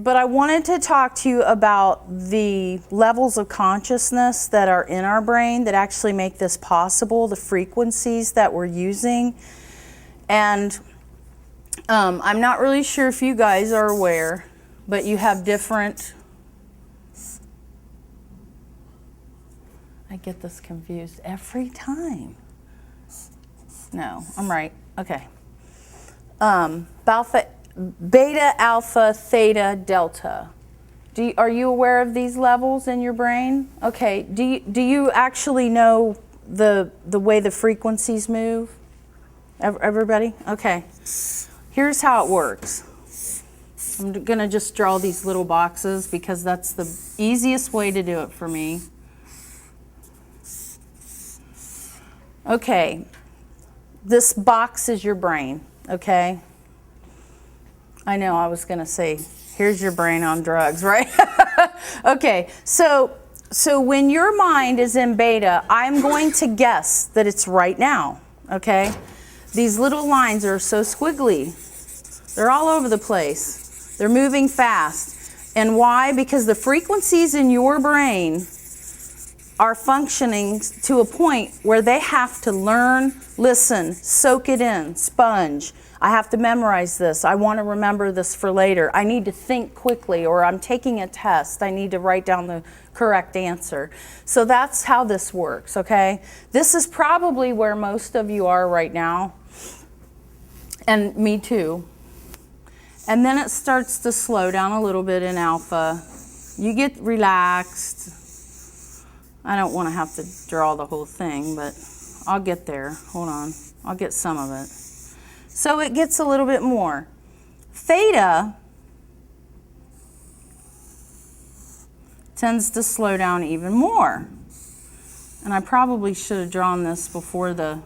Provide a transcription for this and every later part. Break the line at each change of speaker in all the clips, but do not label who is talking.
but I wanted to talk to you about the levels of consciousness that are in our brain that actually make this possible, the frequencies that we're using. And I'm not really sure if you guys are aware, but you have different... I get this confused every time. No, I'm right. Okay. Beta, alpha, theta, delta. Are you aware of these levels in your brain? Okay. Do you actually know the way the frequencies move? Everybody? Okay. Here's how it works. I'm going to just draw these little boxes because that's the easiest way to do it for me. Okay. This box is your brain, okay? I know I was going to say, here's your brain on drugs, right? Okay, so when your mind is in beta, I'm going to guess that it's right now, okay? These little lines are so squiggly. They're all over the place. They're moving fast. And why? Because the frequencies in your brain are functioning to a point where they have to learn, listen, soak it in, sponge. I have to memorize this. I want to remember this for later. I need to think quickly, or I'm taking a test. I need to write down the correct answer. So that's how this works, okay? This is probably where most of you are right now, and me too. And then it starts to slow down a little bit in alpha. You get relaxed. I don't want to have to draw the whole thing, but I'll get there. Hold on. I'll get some of it. So it gets a little bit more. Theta tends to slow down even more. And I probably should have drawn this before the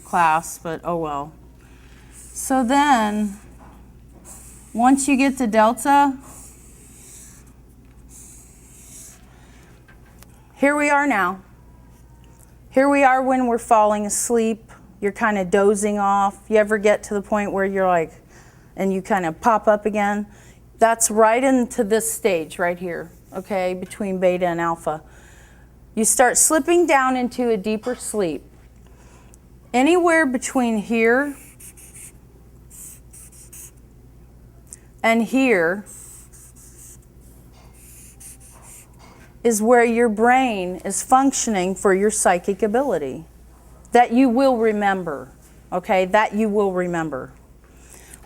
class, but oh well. So then, once you get to delta, here we are now. Here we are when we're falling asleep. You're kind of dozing off. You ever get to the point where you're like, and you kind of pop up again? That's right into this stage right here, okay, between beta and alpha. You start slipping down into a deeper sleep. Anywhere between here and here is where your brain is functioning for your psychic ability. That you will remember, okay? That you will remember.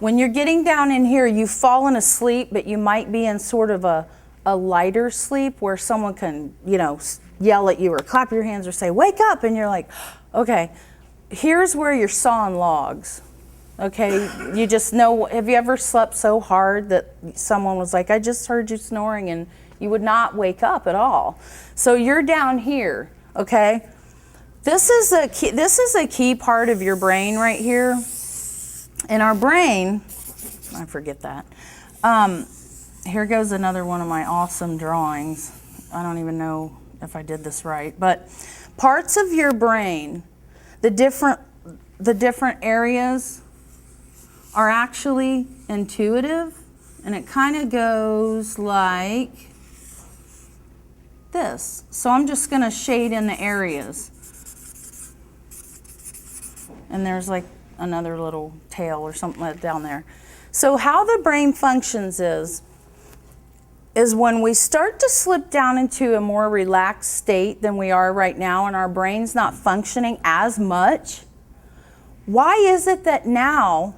When you're getting down in here, you've fallen asleep, but you might be in sort of a lighter sleep where someone can, you know, yell at you or clap your hands or say, wake up, and you're like, okay. Here's where you're sawing logs, okay? You just know, have you ever slept so hard that someone was like, I just heard you snoring, and you would not wake up at all. So you're down here, okay? This is a key part of your brain right here. In our brain, I forget that. Here goes another one of my awesome drawings. I don't even know if I did this right, but parts of your brain, the different areas are actually intuitive, and it kind of goes like this. So I'm just going to shade in the areas. And there's like another little tail or something like down there. So how the brain functions is when we start to slip down into a more relaxed state than we are right now, and our brain's not functioning as much. Why is it that now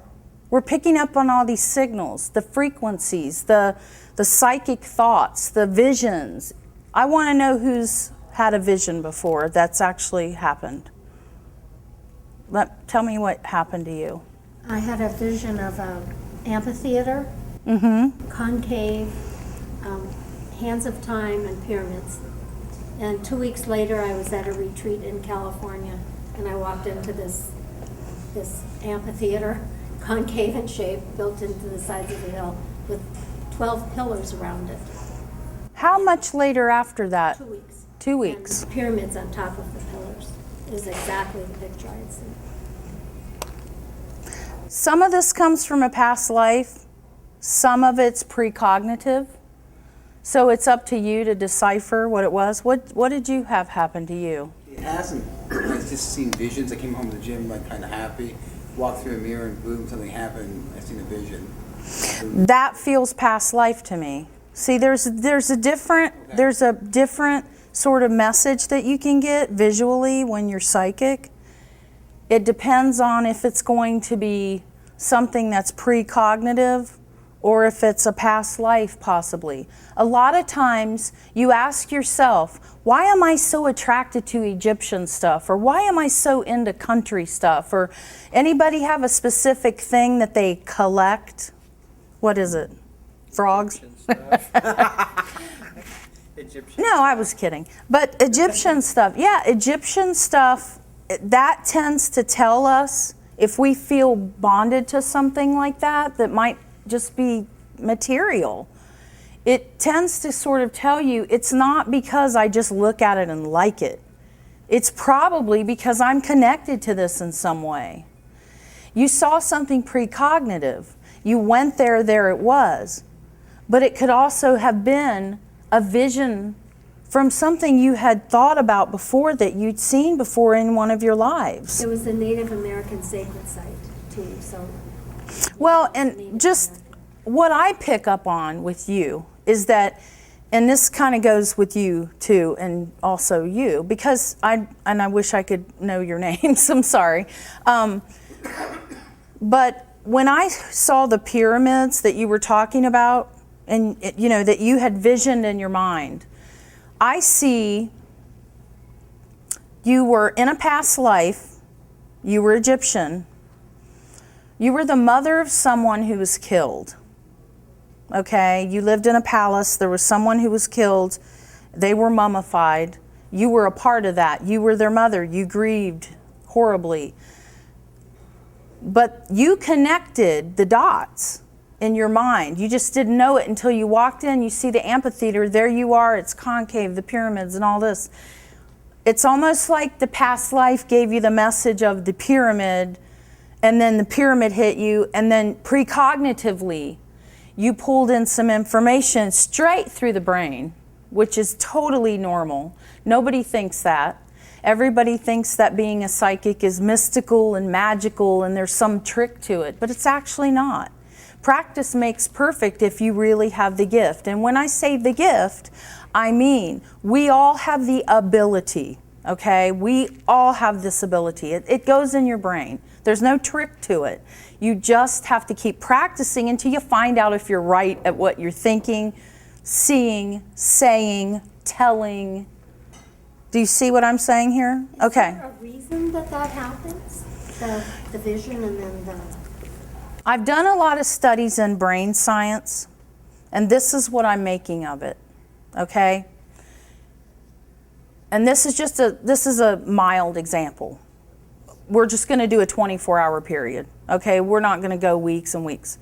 we're picking up on all these signals, the frequencies, the psychic thoughts, the visions? I want to know who's had a vision before that's actually happened. Tell me what happened to you.
I had a vision of an amphitheater, concave, hands of time, and pyramids. And 2 weeks later, I was at a retreat in California, and I walked into this amphitheater, concave in shape, built into the sides of the hill, with 12 pillars around it.
How much later after that?
2 weeks.
2 weeks.
And the pyramids on top of the pillars is exactly the picture I had seen.
Some of this comes from a past life. some of it's precognitive. So it's up to you to decipher what it was. What did you have happen to you?
It hasn't. I've just seen visions. I came home from the gym like kind of happy, walked through a mirror and boom, something happened. I seen a vision.
That feels past life to me. See, there's a different sort of message that you can get visually when you're psychic. It depends on if it's going to be something that's precognitive or if it's a past life possibly. A lot of times you ask yourself, why am I so attracted to Egyptian stuff? Or why am I so into country stuff? Or anybody have a specific thing that they collect? What is it? Frogs?
Egyptian.
No, I was kidding. But Egyptian stuff, yeah, Egyptian stuff, that tends to tell us if we feel bonded to something like that might just be material. It tends to sort of tell you it's not because I just look at it and like it. It's probably because I'm connected to this in some way. You saw something precognitive. You went there it was. But it could also have been a vision from something you had thought about before that you'd seen before in one of your lives.
It was a Native American sacred site too, so.
Well, and just what I pick up on with you is that, and this kind of goes with you too, and also you, because I wish I could know your names, I'm sorry. But when I saw the pyramids that you were talking about, and that you had visioned in your mind, I see you were in a past life, you were Egyptian, you were the mother of someone who was killed. Okay, you lived in a palace, there was someone who was killed, they were mummified, you were a part of that, you were their mother, you grieved horribly. But you connected the dots in your mind. You just didn't know it until you walked in, you see the amphitheater, there you are, it's concave, the pyramids and all this. It's almost like the past life gave you the message of the pyramid, and then the pyramid hit you, and then precognitively, you pulled in some information straight through the brain, which is totally normal. Nobody thinks that. Everybody thinks that being a psychic is mystical and magical and there's some trick to it, but it's actually not. Practice makes perfect if you really have the gift. And when I say the gift, I mean we all have the ability, okay? We all have this ability. It goes in your brain. There's no trick to it. You just have to keep practicing until you find out if you're right at what you're thinking, seeing, saying, telling. Do you see what I'm saying here? Okay.
Is there a reason that happens? The vision and then the...
I've done a lot of studies in brain science, and this is what I'm making of it, okay? And this is a mild example. We're just going to do a 24-hour period, okay? We're not going to go weeks and weeks.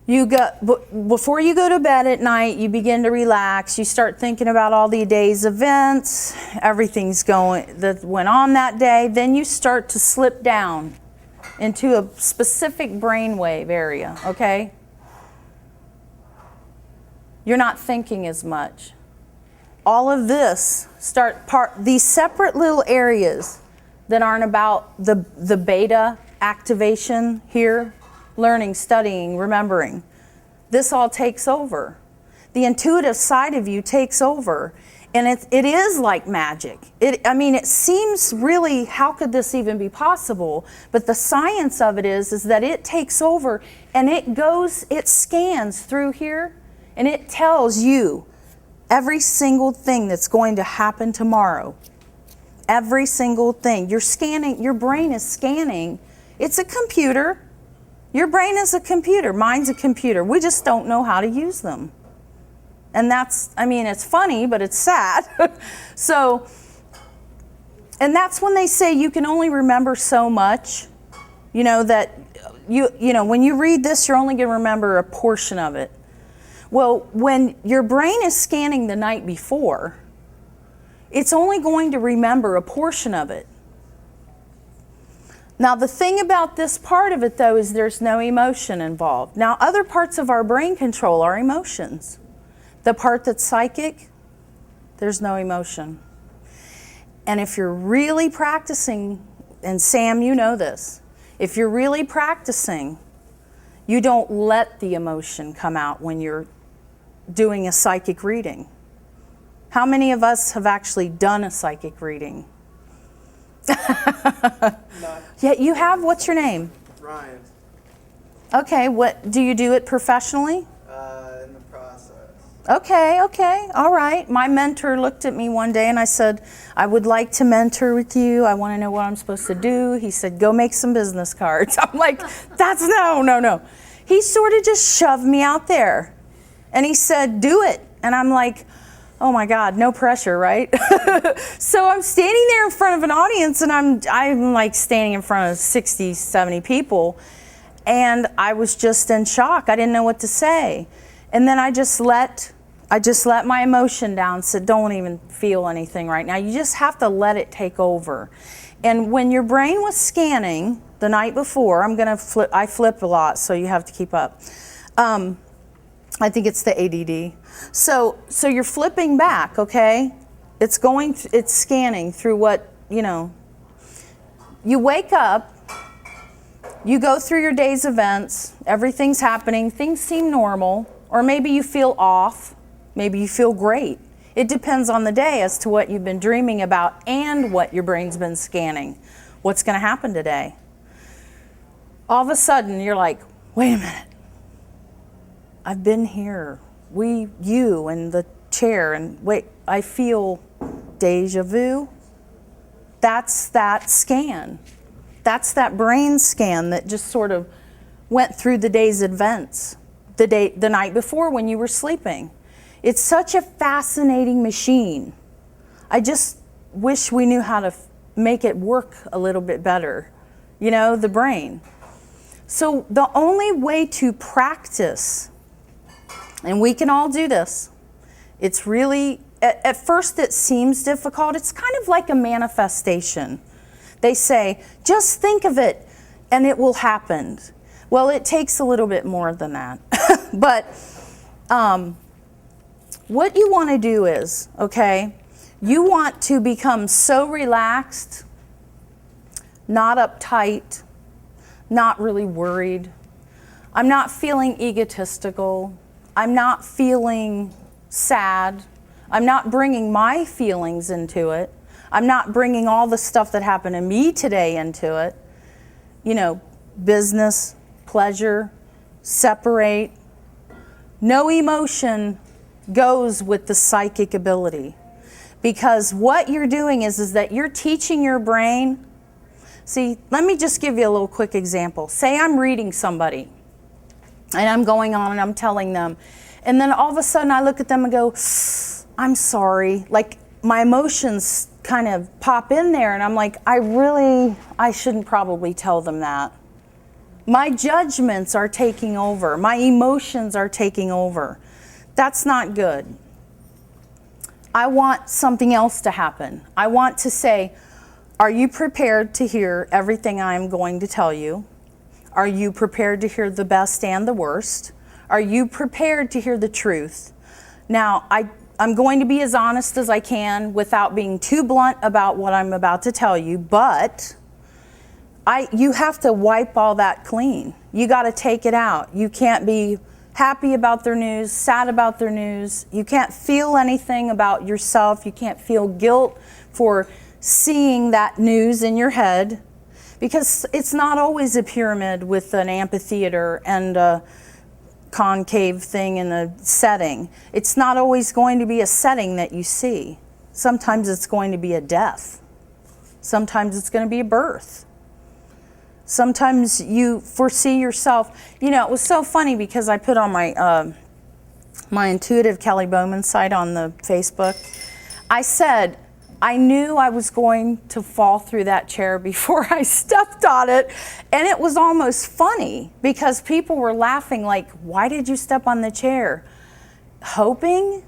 Before you go to bed at night, you begin to relax. You start thinking about all the day's events, everything's that went on that day. Then you start to slip down into a specific brainwave area, okay? You're not thinking as much. All of this these separate little areas that aren't about the beta activation here, learning, studying, remembering. This all takes over. The intuitive side of you takes over. And it is like magic. It seems really, how could this even be possible? But the science of it is that it takes over and it scans through here and it tells you every single thing that's going to happen tomorrow. Every single thing. You're scanning, your brain is scanning. It's a computer. Your brain is a computer. Mine's a computer. We just don't know how to use them. And it's funny, but it's sad. And that's when they say you can only remember so much, that when you read this, you're only going to remember a portion of it. Well, when your brain is scanning the night before, it's only going to remember a portion of it. Now, the thing about this part of it, though, is there's no emotion involved. Now, other parts of our brain control our emotions. The part that's psychic, there's no emotion. And if you're really practicing, and Sam, you know this, if you're really practicing, you don't let the emotion come out when you're doing a psychic reading. How many of us have actually done a psychic reading? Yeah, you have? What's your name?
Ryan.
Okay, what do you do it professionally?
In the process.
Okay, all right. My mentor looked at me one day and I said, I would like to mentor with you. I want to know what I'm supposed to do. He said, go make some business cards. I'm like, that's no. He sort of just shoved me out there and he said, do it. And I'm like, oh my God, no pressure, right? So I'm standing there in front of an audience and I'm like standing in front of 60, 70 people. And I was just in shock. I didn't know what to say. And then I just let my emotion down, said, don't even feel anything right now. You just have to let it take over. And when your brain was scanning the night before, I flip a lot, so you have to keep up. I think it's the ADD. So you're flipping back, okay? It's scanning through what, you wake up, you go through your day's events, everything's happening, things seem normal, or maybe you feel off, maybe you feel great. It depends on the day as to what you've been dreaming about and what your brain's been scanning. What's going to happen today? All of a sudden, you're like, wait a minute. I've been here. You and the chair, and wait, I feel deja vu. That's that scan. That's that brain scan that just sort of went through the day's events, the night before when you were sleeping. It's such a fascinating machine. I just wish we knew how to make it work a little bit better, the brain. So the only way to practice, and we can all do this, it's really, at first it seems difficult. It's kind of like a manifestation. They say, just think of it and it will happen. Well, it takes a little bit more than that. But what you want to do is, you want to become so relaxed, not uptight, not really worried. I'm not feeling egotistical. I'm not feeling sad. I'm not bringing my feelings into it. I'm not bringing all the stuff that happened to me today into it. Business, pleasure, separate. No emotion goes with the psychic ability. Because what you're doing is that you're teaching your brain. See, let me just give you a little quick example. Say I'm reading somebody and I'm going on and I'm telling them, and then all of a sudden I look at them and go, I'm sorry. Like my emotions kind of pop in there and I'm like, I shouldn't probably tell them that. My judgments are taking over. My emotions are taking over. That's not good. I want something else to happen. I want to say, are you prepared to hear everything I'm going to tell you? Are you prepared to hear the best and the worst? Are you prepared to hear the truth? Now, I'm going to be as honest as I can without being too blunt about what I'm about to tell you, but you have to wipe all that clean. You got to take it out. You can't be happy about their news, sad about their news. You can't feel anything about yourself. You can't feel guilt for seeing that news in your head, because it's not always a pyramid with an amphitheater and a concave thing in a setting. It's not always going to be a setting that you see. Sometimes it's going to be a death. Sometimes it's going to be a birth. Sometimes you foresee yourself. It was so funny because I put on my intuitive Kelly Bowman site on the Facebook. I said, I knew I was going to fall through that chair before I stepped on it. And it was almost funny because people were laughing like, why did you step on the chair? Hoping?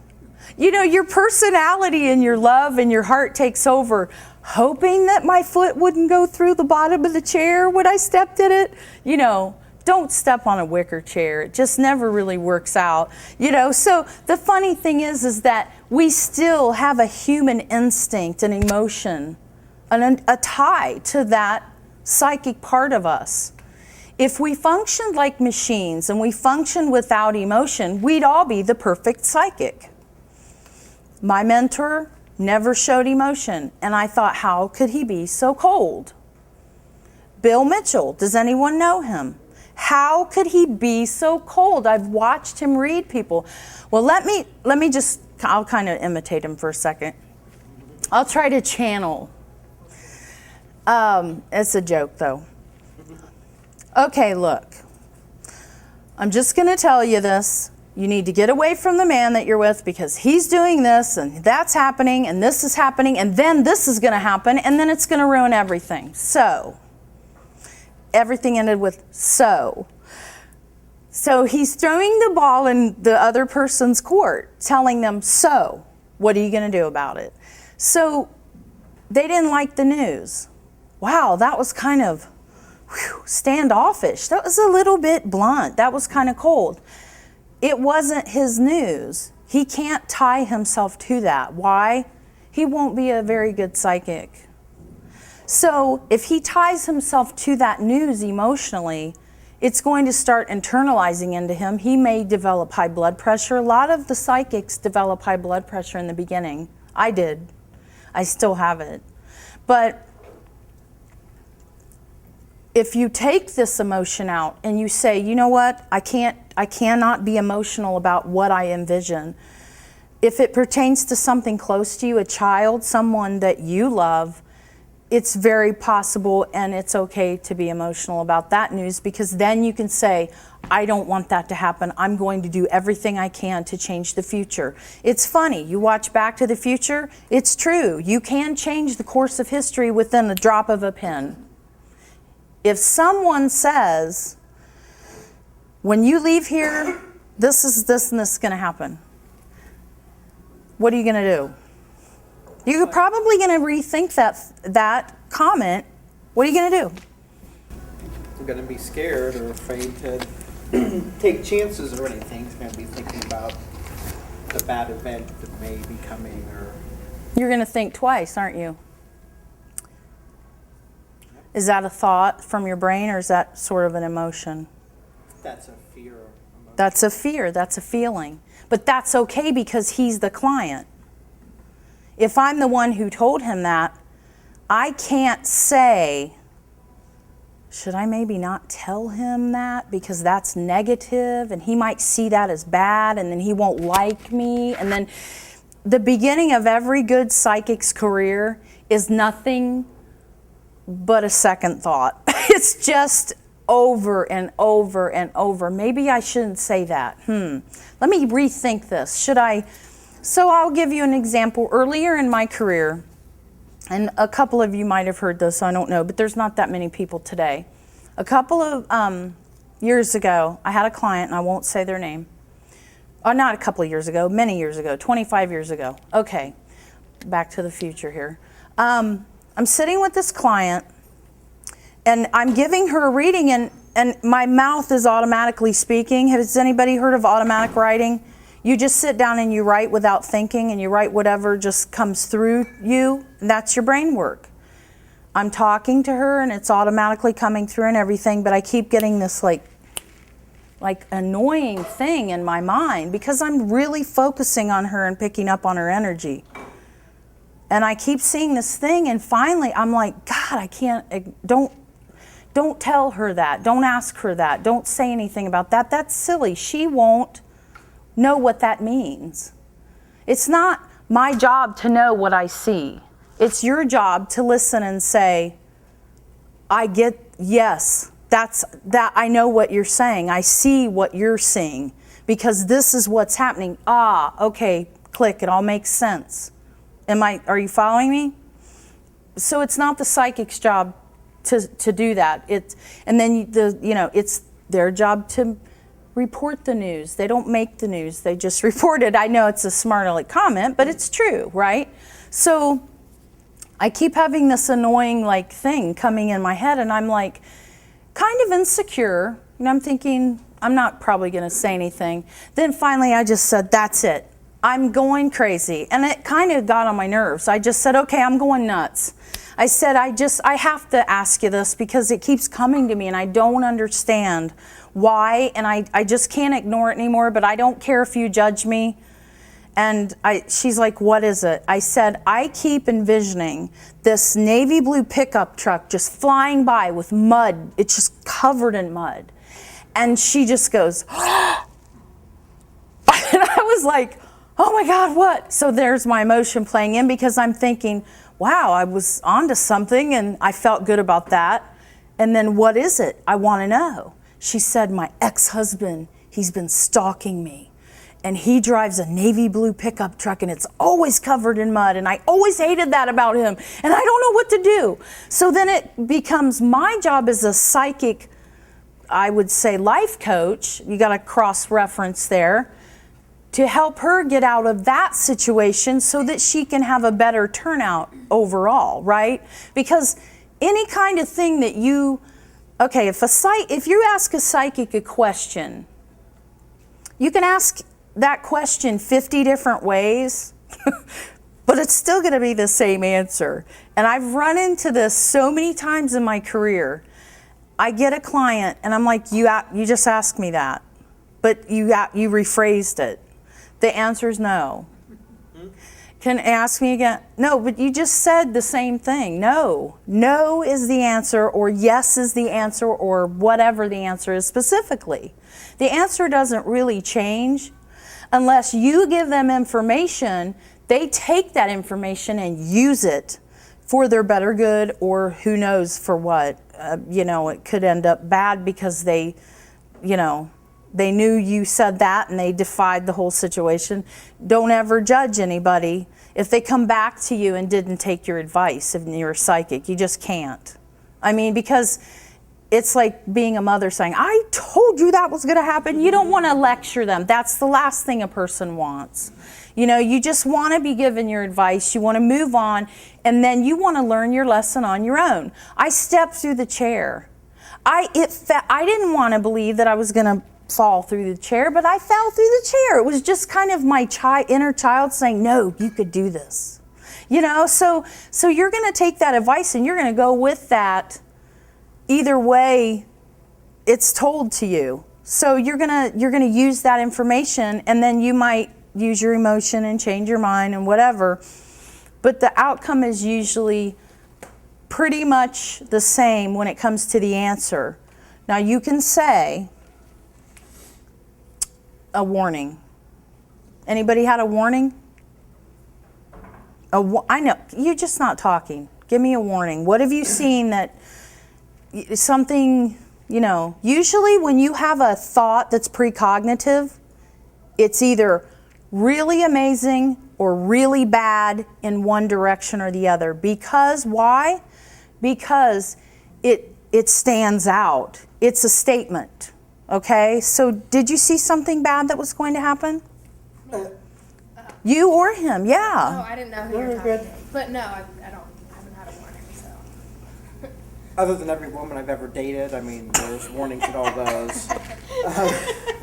You know, your personality and your love and your heart takes over, hoping that my foot wouldn't go through the bottom of the chair when I stepped in it. You know, don't step on a wicker chair. It just never really works out. You know, so the funny thing is that we still have a human instinct and emotion, a tie to that psychic part of us. If we functioned like machines and we functioned without emotion, we'd all be the perfect psychic. My mentor never showed emotion, and I thought, how could he be so cold? Bill Mitchell, does anyone know him? How could he be so cold? I've watched him read people. Well, let me just, I'll kind of imitate him for a second. I'll try to channel. It's a joke though. Okay, look. I'm just going to tell you this. You need to get away from the man that you're with because he's doing this and that's happening and this is happening and then this is going to happen and then it's going to ruin everything. So, everything ended with so. So he's throwing the ball in the other person's court, telling them, so, what are you going to do about it? So they didn't like the news. Wow, that was kind of standoffish. That was a little bit blunt. That was kind of cold. It wasn't his news. He can't tie himself to that. Why? He won't be a very good psychic. So if he ties himself to that news emotionally, it's going to start internalizing into him. He may develop high blood pressure. A lot of the psychics develop high blood pressure in the beginning. I did. I still have it. But if you take this emotion out and you say, you know what, I cannot be emotional about what I envision. If it pertains to something close to you, a child, someone that you love, it's very possible and it's okay to be emotional about that news because then you can say, I don't want that to happen. I'm going to do everything I can to change the future. It's funny, you watch Back to the Future, it's true. You can change the course of history within a drop of a pen. If someone says, when you leave here, this and this is going to happen, what are you going to do? You're probably going to rethink that comment. What are you going to do?
I'm going to be scared or afraid to take chances or anything. I'm going to be thinking about the bad event that may be coming. Or
You're going to think twice, aren't you? Is that a thought from your brain or is that sort of an emotion?
That's a fear. Emotion.
That's a fear. That's a feeling. But that's okay because he's the client. If I'm the one who told him that, I can't say, should I maybe not tell him that because that's negative and he might see that as bad and then he won't like me. And then the beginning of every good psychic's career is nothing but a second thought. It's just over and over and over. Maybe I shouldn't say that. Let me rethink this. Should I? So I'll give you an example. Earlier in my career, and a couple of you might have heard this, I don't know, but there's not that many people today. A couple of years ago, I had a client, and I won't say their name. Not a couple of years ago, many years ago, 25 years ago. Okay, back to the future here. I'm sitting with this client, and I'm giving her a reading, and my mouth is automatically speaking. Has anybody heard of automatic writing? You just sit down and you write without thinking, and you write whatever just comes through you, and that's your brain work. I'm talking to her, and it's automatically coming through and everything, but I keep getting this like annoying thing in my mind because I'm really focusing on her and picking up on her energy. And I keep seeing this thing, and finally I'm like, God, I can't, don't tell her that. Don't ask her that. Don't say anything about that. That's silly. She won't know what that means. It's not my job to know what I see. It's your job to listen and say, yes, that I know what you're saying. I see what you're seeing because this is what's happening. Okay, click, it all makes sense. Are you following me? So it's not the psychic's job to do that. It's their job to report the news. They don't make the news. They just report it. I know it's a smart aleck comment, but it's true, right? So I keep having this annoying like thing coming in my head, and I'm like kind of insecure. And I'm thinking, I'm not probably going to say anything. Then finally I just said, that's it. I'm going crazy. And it kind of got on my nerves. I just said, okay, I'm going nuts. I said, I have to ask you this because it keeps coming to me and I don't understand why. And I just can't ignore it anymore, but I don't care if you judge me. And she's like, what is it? I said, I keep envisioning this navy blue pickup truck just flying by with mud. It's just covered in mud. And she just goes, and I was like, oh my God, what? So there's my emotion playing in because I'm thinking, wow, I was onto something and I felt good about that. And then what is it? I want to know. She said, my ex-husband, he's been stalking me. And he drives a navy blue pickup truck and it's always covered in mud. And I always hated that about him. And I don't know what to do. So then it becomes my job as a psychic, I would say life coach. You got to cross-reference there to help her get out of that situation so that she can have a better turnout overall, right? Because any kind of thing that you, okay, if you ask a psychic a question, you can ask that question 50 different ways, but it's still going to be the same answer. And I've run into this so many times in my career. I get a client and I'm like, you just asked me that, but you rephrased it. The answer is no. Can ask me again? No, but you just said the same thing. No. No is the answer, or yes is the answer, or whatever the answer is specifically. The answer doesn't really change unless you give them information. They take that information and use it for their better good, or who knows for what. It could end up bad because they knew you said that and they defied the whole situation. Don't ever judge anybody if they come back to you and didn't take your advice if you're a psychic. You just can't. I mean, because it's like being a mother saying, I told you that was going to happen. You don't want to lecture them. That's the last thing a person wants. You just want to be given your advice. You want to move on, and then you want to learn your lesson on your own. I stepped through the chair. I didn't want to believe that I was going to fall through the chair, but I fell through the chair. It was just kind of my inner child saying, no, you could do this. So you're going to take that advice and you're going to go with that either way it's told to you. So you're going to use that information, and then you might use your emotion and change your mind and whatever. But the outcome is usually pretty much the same when it comes to the answer. Now you can say a warning. Anybody had a warning? I know, you're just not talking. Give me a warning. What have you seen that something, usually when you have a thought that's precognitive, it's either really amazing or really bad in one direction or the other. Because why? Because it stands out. It's a statement. Okay, so did you see something bad that was going to happen? You or him, yeah.
Oh, I didn't know who you were talking to. But no, I haven't had a warning, so.
Other than every woman I've ever dated, there's warnings in all those.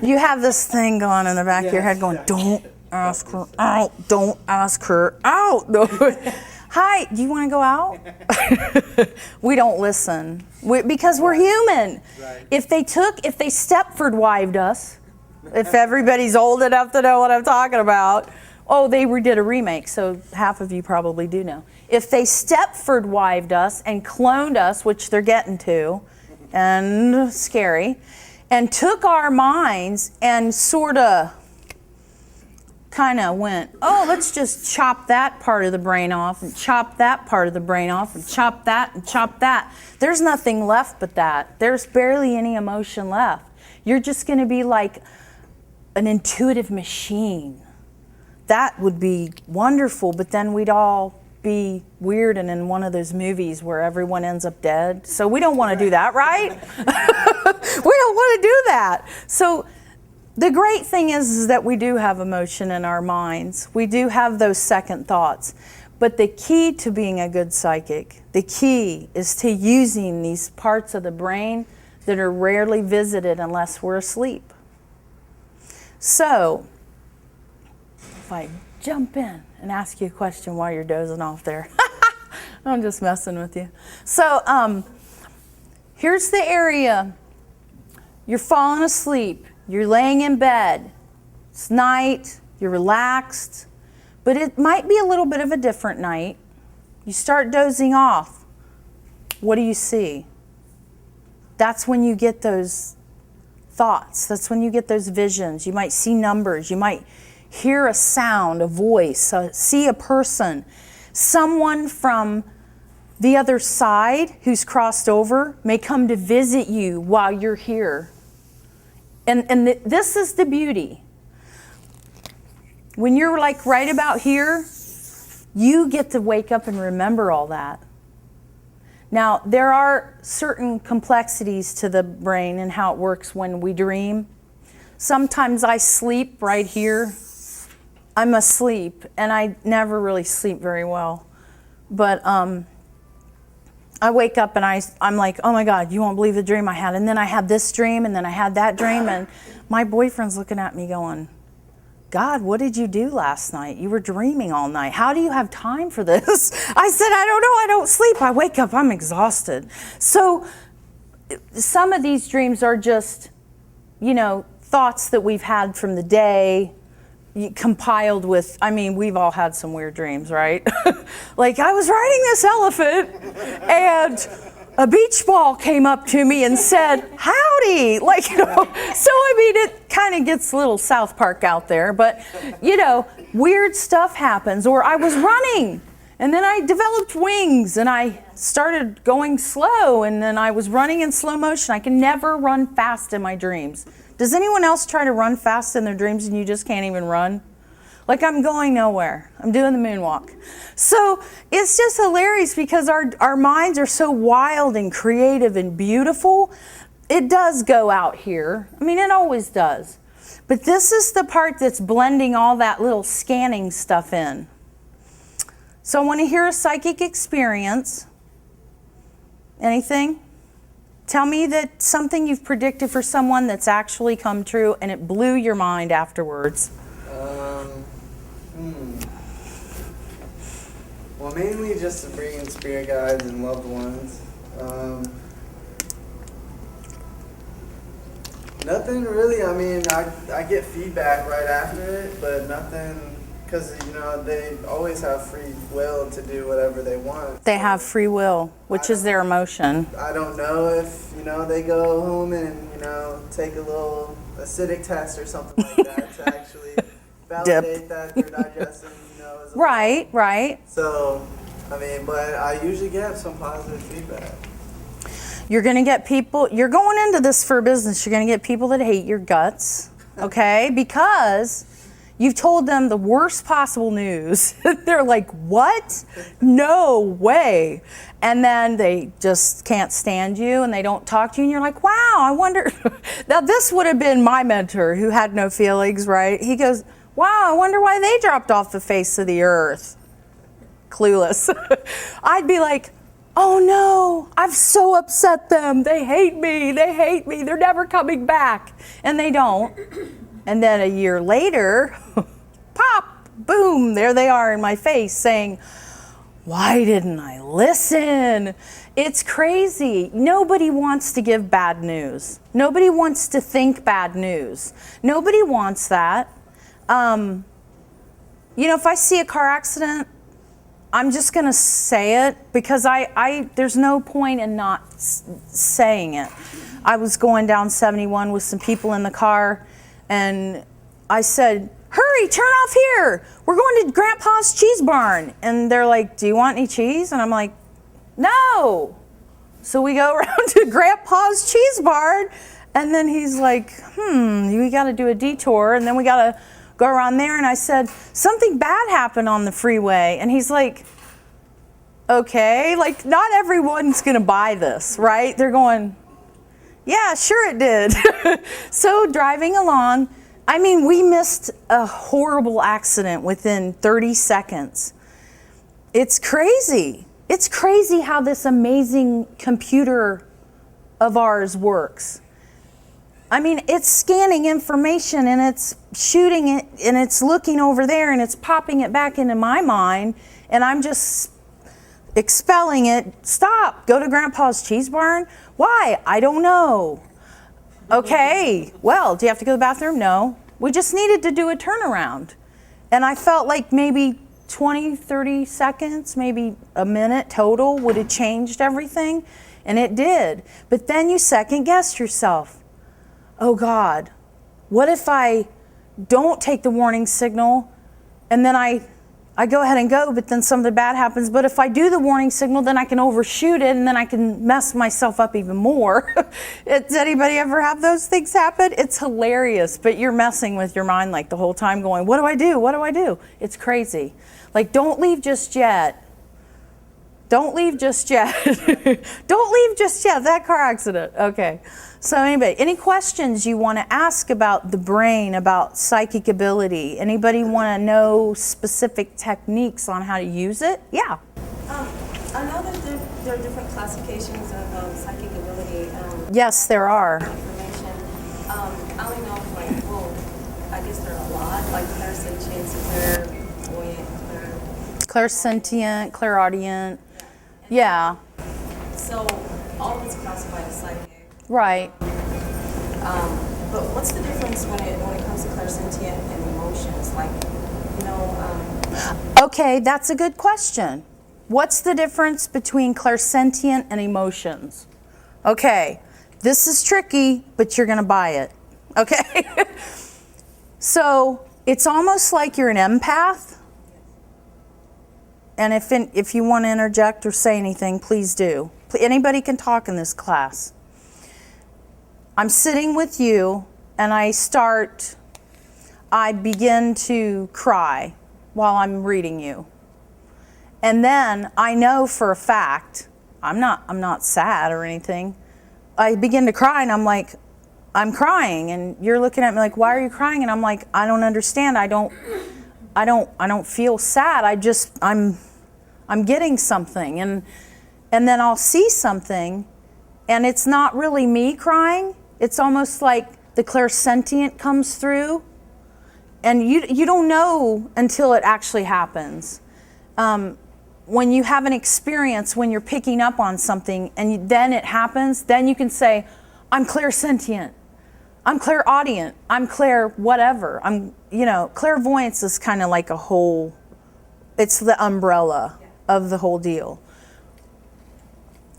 You have this thing going in the back of your head going, don't ask her out, don't ask her out. Hi, do you want to go out? We don't listen because we're human.
Right.
If they Stepford wived us, if everybody's old enough to know what I'm talking about, they did a remake, so half of you probably do know. If they Stepford wived us and cloned us, which they're getting to, and scary, and took our minds and sort of kind of went, let's just chop that part of the brain off and chop that part of the brain off and chop that and chop that. There's nothing left but that. There's barely any emotion left. You're just going to be like an intuitive machine. That would be wonderful, but then we'd all be weird and in one of those movies where everyone ends up dead. So we don't want to do that, right? We don't want to do that. So The great thing is that we do have emotion in our minds. We do have those second thoughts. But the key to being a good psychic, the key is to using these parts of the brain that are rarely visited unless we're asleep. So, if I jump in and ask you a question while you're dozing off there. I'm just messing with you. So, here's the area. You're falling asleep. You're laying in bed. It's night. You're relaxed. But it might be a little bit of a different night. You start dozing off. What do you see? That's when you get those thoughts. That's when you get those visions. You might see numbers. You might hear a sound, a voice, see a person. Someone from the other side who's crossed over may come to visit you while you're here. And this is the beauty. When you're like right about here, you get to wake up and remember all that. Now, there are certain complexities to the brain and how it works when we dream. Sometimes I sleep right here. I'm asleep, and I never really sleep very well. But I wake up and I'm like, oh my God, you won't believe the dream I had. And then I had this dream, and then I had that dream, and my boyfriend's looking at me going, God, what did you do last night? You were dreaming all night. How do you have time for this? I said, I don't know. I don't sleep. I wake up. I'm exhausted. So some of these dreams are just, thoughts that we've had from the day compiled with, we've all had some weird dreams, right? Like I was riding this elephant and a beach ball came up to me and said, howdy, so it kind of gets a little South Park out there, but weird stuff happens. Or I was running and then I developed wings and I started going slow, and then I was running in slow motion. I can never run fast in my dreams. Does anyone else try to run fast in their dreams and you just can't even run? Like I'm going nowhere. I'm doing the moonwalk. So it's just hilarious because our minds are so wild and creative and beautiful. It does go out here. It always does. But this is the part that's blending all that little scanning stuff in. So I want to hear a psychic experience. Anything? Tell me that something you've predicted for someone that's actually come true and it blew your mind afterwards.
Well, mainly just to bring in spirit guides and loved ones. Nothing really. I get feedback right after it, but nothing, because they always have free will to do whatever they want.
They have free will, which is their emotion.
I don't know if they go home and take a little acidic test or something like that to actually validate that they're digesting.
Right.
So, but I usually get some positive feedback.
You're going to get people, you're going into this for business, you're going to get people that hate your guts, okay? Because you've told them the worst possible news. They're like, what? No way. And then they just can't stand you and they don't talk to you and you're like, wow, I wonder. Now this would have been my mentor who had no feelings, right? He goes, wow, I wonder why they dropped off the face of the earth. Clueless. I'd be like, oh no, I've so upset them. They hate me. They're never coming back. And they don't. And then a year later, pop, boom, there they are in my face saying, why didn't I listen? It's crazy. Nobody wants to give bad news. Nobody wants to think bad news. Nobody wants that. If I see a car accident, I'm just going to say it because there's no point in not saying it. I was going down 71 with some people in the car and I said, hurry, turn off here. We're going to Grandpa's Cheese Barn. And they're like, do you want any cheese? And I'm like, no. So we go around to Grandpa's Cheese Barn and then he's like, we got to do a detour and then we got to go around there. And I said, something bad happened on the freeway. And he's like, okay, not everyone's going to buy this, right? They're going, yeah, sure it did. So driving along, I mean, we missed a horrible accident within 30 seconds. It's crazy. It's crazy how this amazing computer of ours works. I mean, it's scanning information and it's shooting it and it's looking over there and it's popping it back into my mind and I'm just expelling it. Stop. Go to Grandpa's Cheese Barn. Why? I don't know. Okay. Well, do you have to go to the bathroom? No. We just needed to do a turnaround. And I felt like maybe 20, 30 seconds, maybe a minute total would have changed everything. And it did. But then you second guessed yourself. Oh God, what if I don't take the warning signal and then I go ahead and go, but then something bad happens. But if I do the warning signal, then I can overshoot it and then I can mess myself up even more. Does anybody ever have those things happen? It's hilarious, but you're messing with your mind like the whole time going, what do I do? What do I do? It's crazy. Like, don't leave just yet. Don't leave just yet. Don't leave just yet. That car accident. Okay. So anybody, any questions you want to ask about the brain, about psychic ability? Anybody want to know specific techniques on how to use it? Yeah.
I know that there are different classifications of psychic ability.
Yes, there are.
Information. I only know of I guess there are a lot, like clairsentient, clairvoyant,
Clairsentient, clairaudient. Yeah.
So all of it's classified as psychic.
Right.
But what's the difference when it comes to clairsentient and emotions? Like,
Okay, that's a good question. What's the difference between clairsentient and emotions? Okay, this is tricky, but you're going to buy it. Okay? So it's almost like you're an empath. And if you want to interject or say anything, please do. Anybody can talk in this class. I'm sitting with you and I begin to cry while I'm reading you. And then I know for a fact, I'm not sad or anything. I begin to cry and I'm like, I'm crying, and you're looking at me like, why are you crying? And I'm like, I don't understand. I don't feel sad. I'm getting something, and then I'll see something, and it's not really me crying. It's almost like the clairsentient comes through, and you don't know until it actually happens. When you have an experience, when you're picking up on something, and then it happens, then you can say, I'm clairsentient, I'm clairaudient, I'm clair whatever. Clairvoyance is kind of like a whole, it's the umbrella of the whole deal.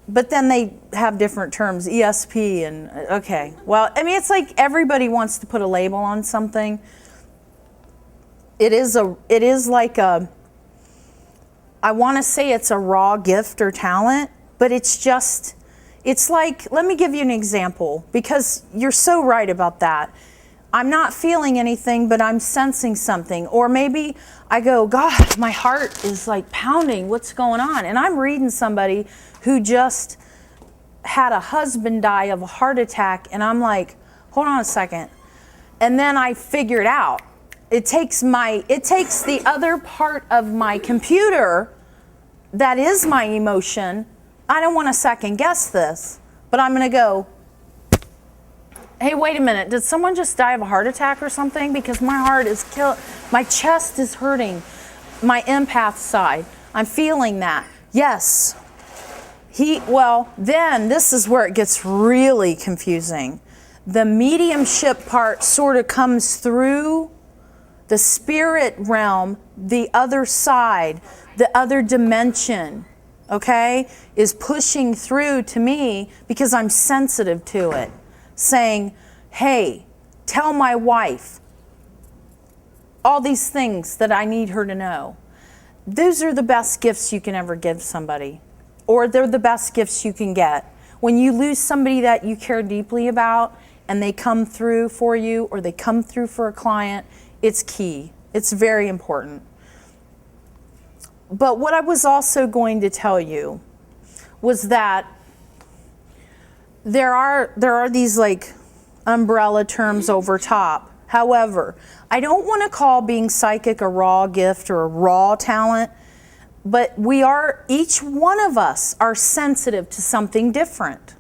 But then they have different terms, ESP and, okay. Well, I mean, it's like everybody wants to put a label on something. It is like I want to say it's a raw gift or talent, but it's like, let me give you an example, because you're so right about that. I'm not feeling anything, but I'm sensing something. Or maybe I go, God, my heart is like pounding. What's going on? And I'm reading somebody who just had a husband die of a heart attack. And I'm like, hold on a second. And then I figure it out. It takes the other part of my computer that is my emotion. I don't want to second guess this, but I'm going to go, hey, wait a minute. Did someone just die of a heart attack or something? Because my heart is my chest is hurting. My empath side. I'm feeling that. Yes. Then this is where it gets really confusing. The mediumship part sort of comes through the spirit realm, the other side, the other dimension, okay, is pushing through to me because I'm sensitive to it. Saying, hey, tell my wife all these things that I need her to know. Those are the best gifts you can ever give somebody, or they're the best gifts you can get. When you lose somebody that you care deeply about and they come through for you, or they come through for a client, it's key. It's very important. But what I was also going to tell you was that there are these like umbrella terms over top, However, I don't want to call being psychic a raw gift or a raw talent, but we are, each one of us are sensitive to something different.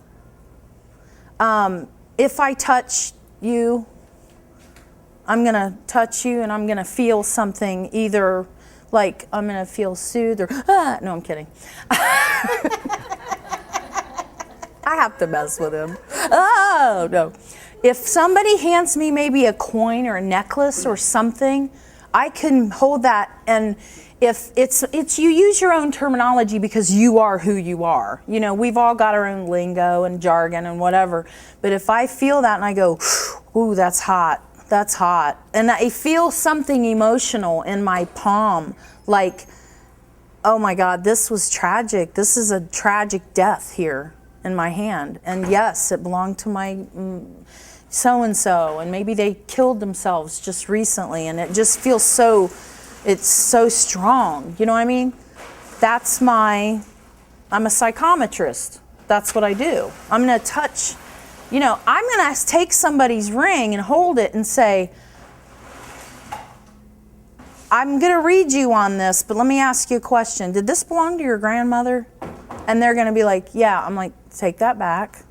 If I touch you, I'm going to touch you and I'm going to feel something, either like I'm going to feel soothed or, no, I'm kidding. I have to mess with him. Oh, no. If somebody hands me maybe a coin or a necklace or something, I can hold that, and if it's you use your own terminology because you are who you are. You know, we've all got our own lingo and jargon and whatever. But if I feel that and I go, ooh, that's hot. That's hot. And I feel something emotional in my palm, like, oh my God, this was tragic. This is a tragic death here in my hand. And yes, it belonged to my so-and-so, and maybe they killed themselves just recently, and it just feels so, it's so strong. You know what I mean? I'm a psychometrist. That's what I do. I'm going to touch, you know, I'm going to take somebody's ring and hold it and say, I'm going to read you on this, but let me ask you a question. Did this belong to your grandmother? And they're going to be like, yeah. I'm like, take that back.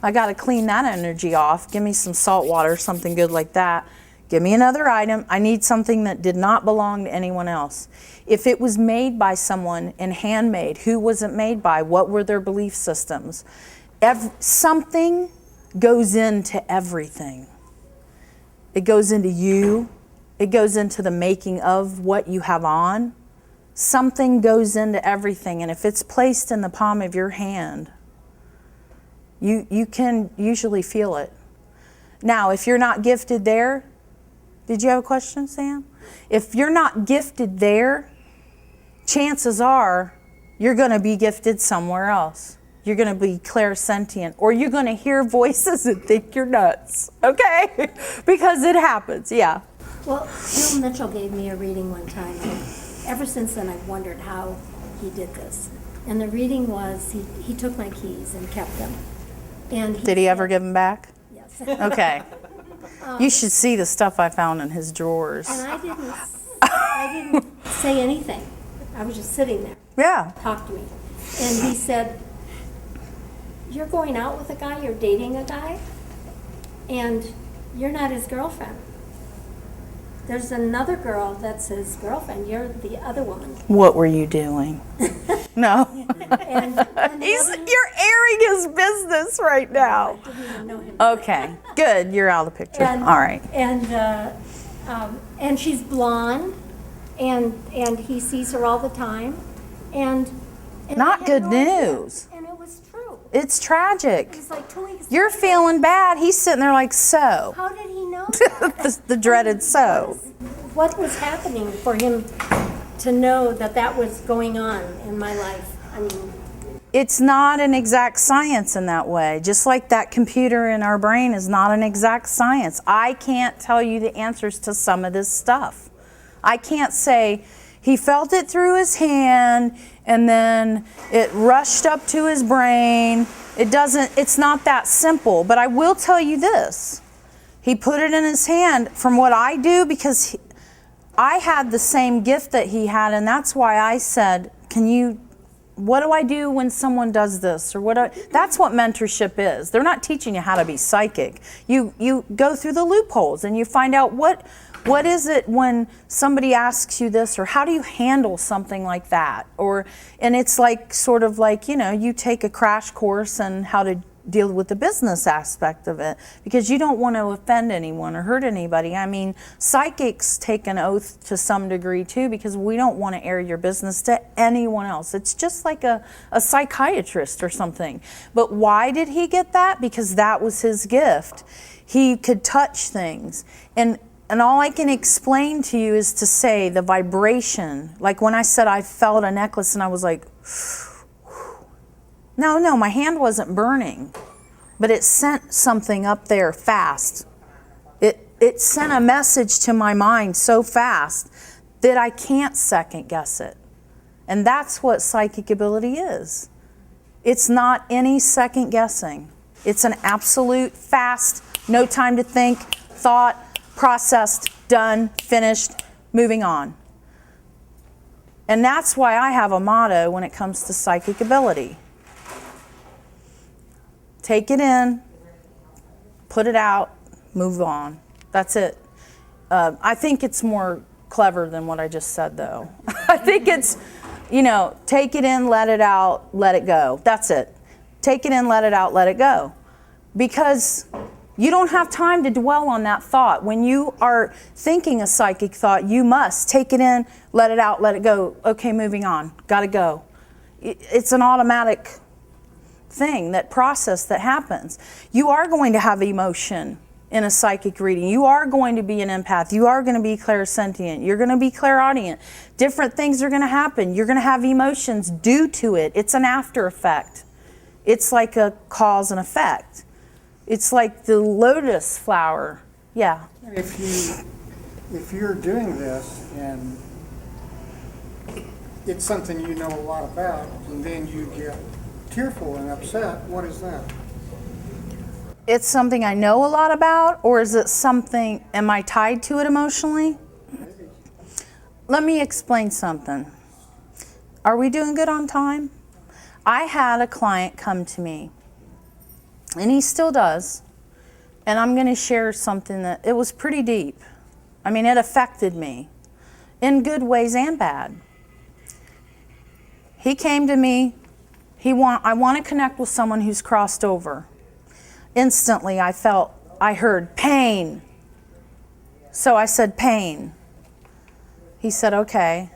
I got to clean that energy off. Give me some salt water, something good like that. Give me another item. I need something that did not belong to anyone else. If it was made by someone and handmade, who was it made by? What were their belief systems? Something goes into everything. It goes into you. It goes into the making of what you have on. Something goes into everything. And if it's placed in the palm of your hand, you can usually feel it. Now, if you're not gifted there, did you have a question, Sam? If you're not gifted there, chances are you're going to be gifted somewhere else. You're going to be clairsentient, or you're going to hear voices and think you're nuts, okay? Because it happens, yeah.
Well, Bill Mitchell gave me a reading one time, and ever since then I've wondered how he did this. And the reading was, he took my keys and kept them. And
Did he ever give them back?
Yes.
Okay. You should see the stuff I found in his drawers.
And I didn't say anything. I was just sitting there.
Yeah.
Talk to me. And he said, you're going out with a guy, you're dating a guy, and you're not his girlfriend. There's another girl that's his girlfriend. You're the other woman.
What were you doing? No.
And
You're airing his business right now.
I didn't even know him.
Okay, good. You're out of the picture.
And,
all right.
And she's blonde, and he sees her all the time, and
Not
I had
good
no idea.
news.
And it was true.
It's tragic.
It was like 2 weeks.
You're
later.
feeling bad. He's sitting there like so.
How did he know that?
the dreaded so.
What was happening for him to know that that was going on in my life? I mean,
It's not an exact science in that way. Just like that computer in our brain is not an exact science. I can't tell you the answers to some of this stuff. I can't say he felt it through his hand and then it rushed up to his brain. It's not that simple. But I will tell you this. He put it in his hand from what I do, because I had the same gift that he had, and that's why I said, what do I do when someone does this? Or that's what mentorship is. They're not teaching you how to be psychic. You go through the loopholes and you find out what is it when somebody asks you this, or how do you handle something like that? And it's like sort of like, you take a crash course on how to deal with the business aspect of it, because you don't want to offend anyone or hurt anybody. I mean, psychics take an oath to some degree too, because we don't want to air your business to anyone else. It's just like a psychiatrist or something. But why did he get that? Because that was his gift. He could touch things. And all I can explain to you is to say the vibration. Like when I said I felt a necklace and I was like, no, my hand wasn't burning, but it sent something up there fast. It sent a message to my mind so fast that I can't second guess it. And that's what psychic ability is. It's not any second guessing. It's an absolute fast, no time to think, thought, processed, done, finished, moving on. And that's why I have a motto when it comes to psychic ability. Take it in, put it out, move on. That's it. I think it's more clever than what I just said, though. I think it's, take it in, let it out, let it go. That's it. Take it in, let it out, let it go. Because you don't have time to dwell on that thought. When you are thinking a psychic thought, you must take it in, let it out, let it go. Okay, moving on. Gotta go. It's an automatic thing, that process that happens. You are going to have emotion in a psychic reading. You are going to be an empath. You are going to be clairsentient. You're going to be clairaudient. Different things are going to happen. You're going to have emotions due to it. It's an after effect. It's like a cause and effect. It's like the lotus flower. Yeah.
If you're doing this and it's something you know a lot about, and then you get tearful and upset, what is that?
It's something I know a lot about, or is it something, am I tied to it emotionally? Let me explain something. Are we doing good on time? I had a client come to me, and he still does, and I'm going to share something that, it was pretty deep. I mean, it affected me in good ways and bad. He came to me, I want to connect with someone who's crossed over. Instantly, I heard pain. So I said, pain. He said, okay.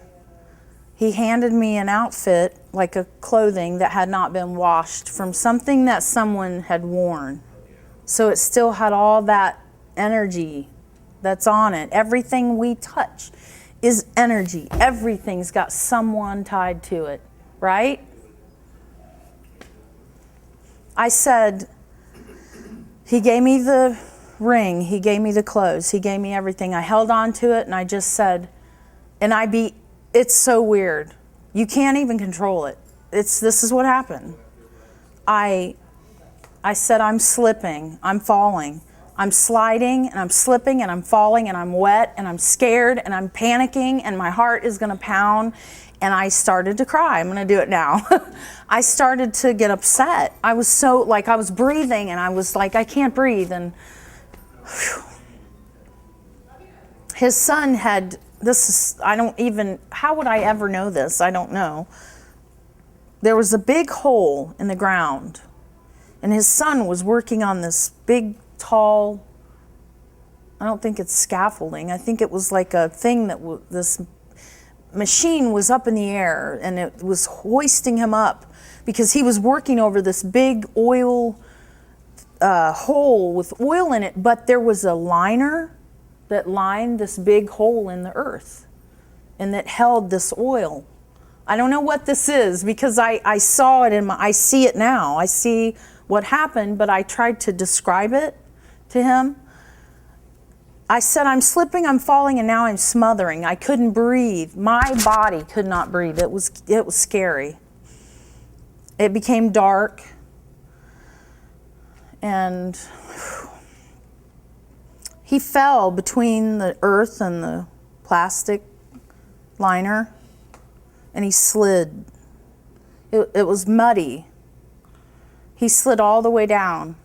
He handed me an outfit, like a clothing that had not been washed from something that someone had worn. So it still had all that energy that's on it. Everything we touch is energy. Everything's got someone tied to it, right? I said, he gave me the ring, he gave me the clothes, he gave me everything. I held on to it and I just said, it's so weird. You can't even control it. This is what happened. I said, I'm slipping, I'm falling, I'm sliding and I'm slipping and I'm falling and I'm wet and I'm scared and I'm panicking and my heart is gonna pound. And I started to cry. I'm going to do it now. I started to get upset. I was so, I was breathing and I was like, I can't breathe. And whew. His son had, how would I ever know this? I don't know. There was a big hole in the ground. And his son was working on this big, tall, I don't think it's scaffolding. I think it was like a thing that this machine was up in the air and it was hoisting him up because he was working over this big oil hole with oil in it, but there was a liner that lined this big hole in the earth and that held this oil. I don't know what this is because I saw it I see it now. I see what happened, but I tried to describe it to him. I said, I'm slipping, I'm falling, and now I'm smothering. I couldn't breathe. My body could not breathe. It was scary. It became dark. And he fell between the earth and the plastic liner, and he slid. It was muddy. He slid all the way down,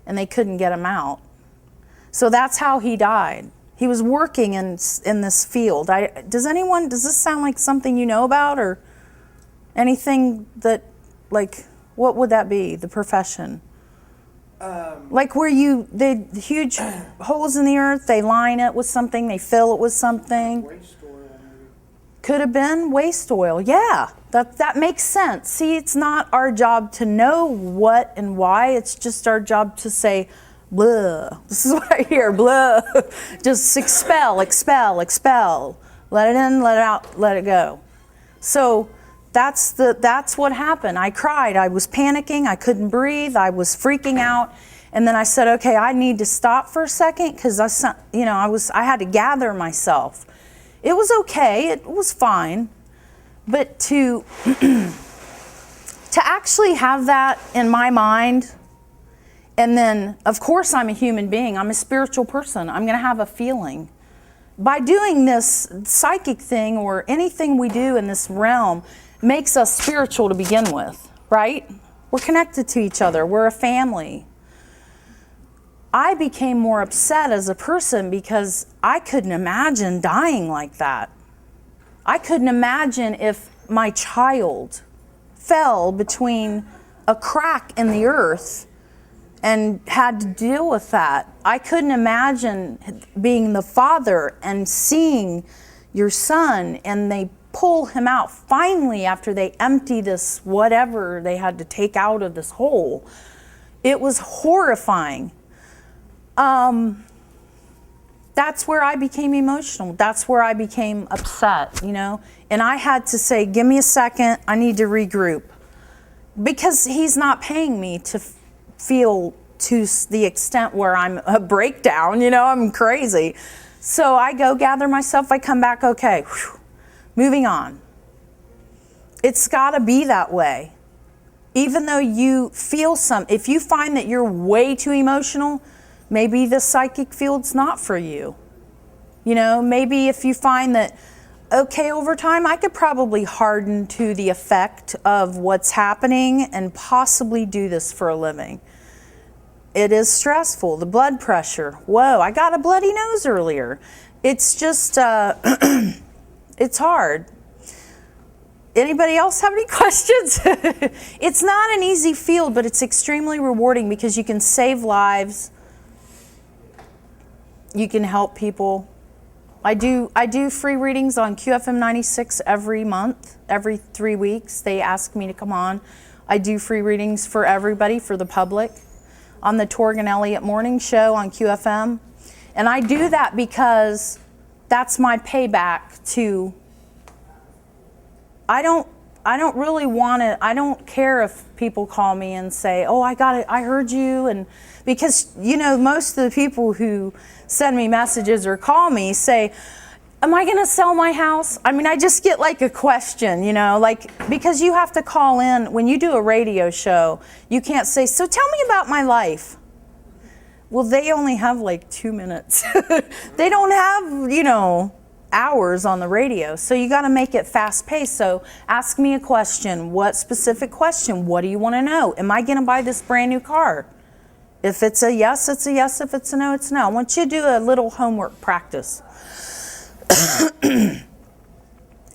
and they couldn't get him out. So that's how he died. He was working in this field. Does this sound like something you know about or anything that, what would that be, the profession? Where the huge holes in the earth, they line it with something, they fill it with something.
Waste oil, maybe.
Could have been waste oil, yeah. That makes sense. See, it's not our job to know what and why, it's just our job to say, blah. This is what I hear, blah. Just expel, expel, expel. Let it in, let it out, let it go. So that's what happened. I cried, I was panicking, I couldn't breathe, I was freaking out. And then I said, okay, I need to stop for a second because I had to gather myself. It was okay, it was fine. But to actually have that in my mind, And then, of course, I'm a human being. I'm a spiritual person. I'm going to have a feeling. By doing this psychic thing or anything we do in this realm makes us spiritual to begin with, right? We're connected to each other. We're a family. I became more upset as a person because I couldn't imagine dying like that. I couldn't imagine if my child fell between a crack in the earth and had to deal with that. I couldn't imagine being the father and seeing your son and they pull him out finally after they empty this whatever they had to take out of this hole. It was horrifying. That's where I became emotional. That's where I became upset, you know. And I had to say, give me a second, I need to regroup. Because he's not paying me to feel to the extent where I'm a breakdown, you know, I'm crazy. So I go gather myself, I come back, okay, whew, moving on. It's gotta be that way. Even though you feel if you find that you're way too emotional, maybe the psychic field's not for you. You know, maybe if you find that, okay, over time, I could probably harden to the effect of what's happening and possibly do this for a living. It is stressful. The blood pressure. Whoa, I got a bloody nose earlier. It's just, it's hard. Anybody else have any questions? It's not an easy field, but it's extremely rewarding because you can save lives. You can help people. I do free readings on QFM 96 every month, every 3 weeks. They ask me to come on. I do free readings for everybody, for the public, on the Torg and Elliott morning show on QFM. And I do that because that's my payback to, I don't really want to, I don't care if people call me and say, oh, I got it, I heard you. And because, you know, most of the people who send me messages or call me say, am I going to sell my house? I mean, I just get like a question, you know, like, because you have to call in. When you do a radio show, you can't say, so tell me about my life. Well, they only have like 2 minutes. They don't have, you know, hours on the radio. So you got to make it fast paced. So ask me a question. What specific question? What do you want to know? Am I going to buy this brand new car? If it's a yes, it's a yes. If it's a no, it's a no. I want you to do a little homework practice.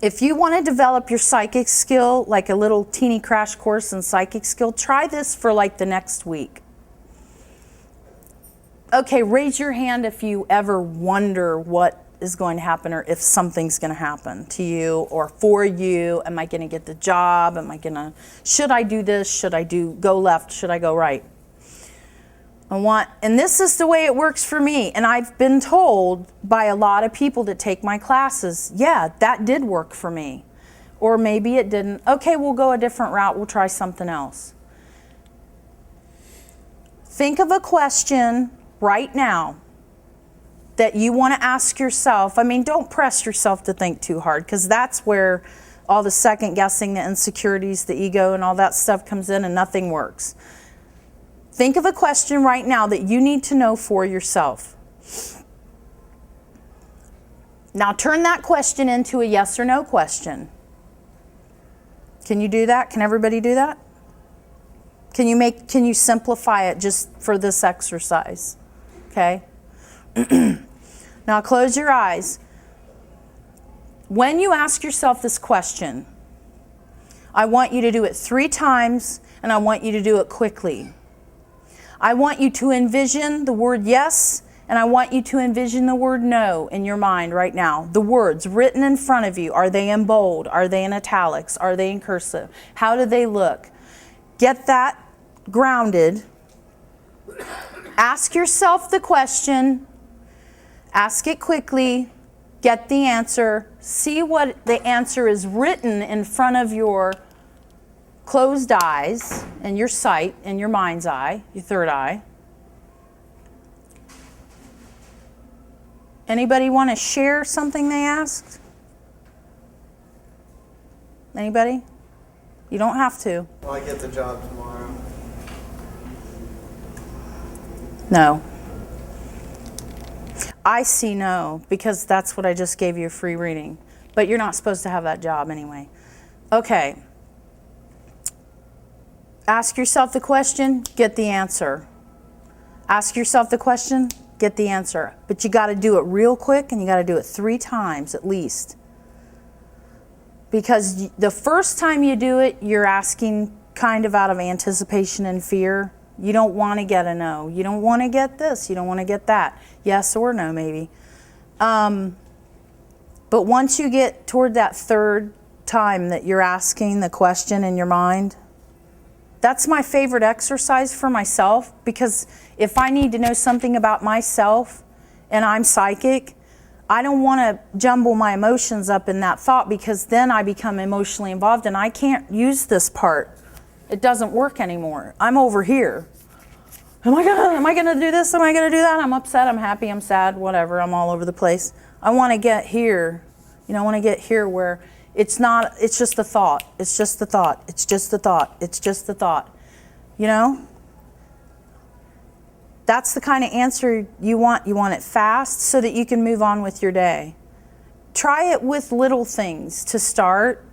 If you want to develop your psychic skill, like a little teeny crash course in psychic skill, try this for like the next week. Okay, raise your hand if you ever wonder what is going to happen or if something's going to happen to you or for you. Am I going to get the job? Should I do this? Should I go left? Should I go right? And this is the way it works for me. And I've been told by a lot of people that take my classes, yeah, that did work for me. Or maybe it didn't. Okay, we'll go a different route. We'll try something else. Think of a question right now that you want to ask yourself. I mean, don't press yourself to think too hard, because that's where all the second guessing, the insecurities, the ego, and all that stuff comes in and nothing works. Think of a question right now that you need to know for yourself. Now turn that question into a yes or no question. Can you do that? Can everybody do that? Can you simplify it just for this exercise? Okay? Now close your eyes. When you ask yourself this question, I want you to do it 3 times, and I want you to do it quickly. I want you to envision the word yes, and I want you to envision the word no in your mind right now. The words written in front of you, are they in bold? Are they in italics? Are they in cursive? How do they look? Get that grounded. Ask yourself the question. Ask it quickly. Get the answer. See what the answer is written in front of your closed eyes and your sight and your mind's eye, your third eye. Anybody want to share something they asked? Anybody? You don't have to.
Well, I get the job tomorrow.
No. I see no, because that's what I just gave you a free reading. But you're not supposed to have that job anyway. Okay. Ask yourself the question, get the answer. Ask yourself the question, get the answer. But you got to do it real quick, and you got to do it 3 times at least. Because the first time you do it, you're asking kind of out of anticipation and fear. You don't want to get a no. You don't want to get this. You don't want to get that. Yes or no, maybe. But once you get toward that 3rd time that you're asking the question in your mind, that's my favorite exercise for myself, because if I need to know something about myself and I'm psychic, I don't want to jumble my emotions up in that thought, because then I become emotionally involved and I can't use this part. It doesn't work anymore. I'm over here. Am I gonna do this? Am I gonna do that? I'm upset, I'm happy, I'm sad, whatever. I'm all over the place. I want to get here. I want to get here where it's just a thought. It's just a thought. It's just a thought. It's just a thought. That's the kind of answer you want. You want it fast so that you can move on with your day. Try it with little things to start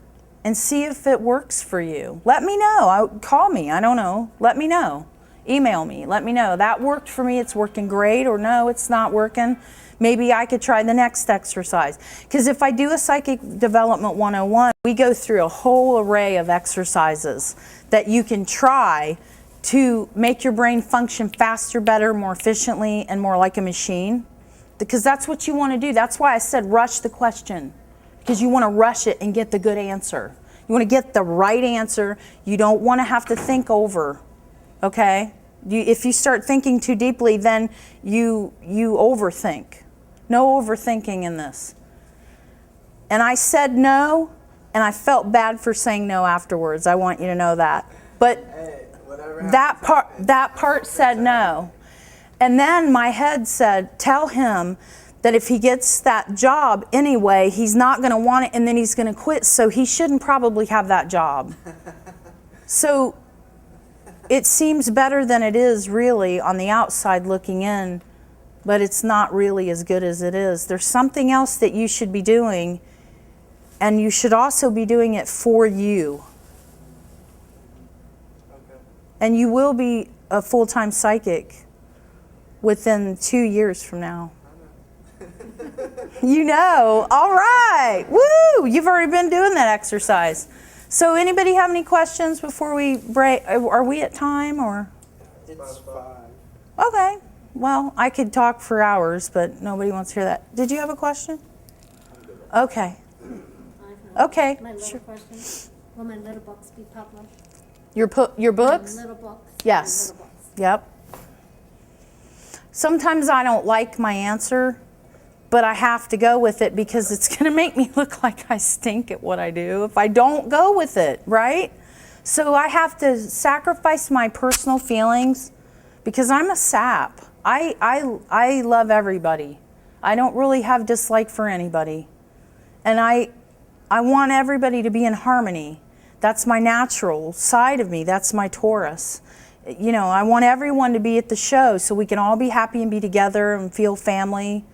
and see if it works for you. Let me know. Call me. I don't know. Let me know. Email me. Let me know. That worked for me. It's working great. Or no, it's not working. Maybe I could try the next exercise. Because if I do a Psychic Development 101, we go through a whole array of exercises that you can try to make your brain function faster, better, more efficiently, and more like a machine. Because that's what you want to do. That's why I said rush the question. Because you want to rush it and get the good answer. You want to get the right answer. You don't want to have to think over. Okay? If you start thinking too deeply, then you overthink. No overthinking in this. And I said no, and I felt bad for saying no afterwards. I want you to know that. But that part said no. And then my head said, tell him that if he gets that job anyway, he's not going to want it, and then he's going to quit, so he shouldn't probably have that job. So it seems better than it is really on the outside looking in, but it's not really as good as it is. There's something else that you should be doing, and you should also be doing it for you.
Okay.
And you will be a full-time psychic within 2 years from now. All right. Woo! You've already been doing that exercise. So anybody have any questions before we break? Are we at time or?
It's 5.
Okay. Well, I could talk for hours, but nobody wants to hear that. Did you have a question? Okay. Okay.
My little question, will my little books be published?
Your books?
My little books.
Yes.
My little books.
Yep. Sometimes I don't like my answer, but I have to go with it because it's going to make me look like I stink at what I do if I don't go with it, right? So I have to sacrifice my personal feelings because I'm a sap. I love everybody. I don't really have dislike for anybody. And I want everybody to be in harmony. That's my natural side of me. That's my Taurus. I want everyone to be at the show so we can all be happy and be together and feel family.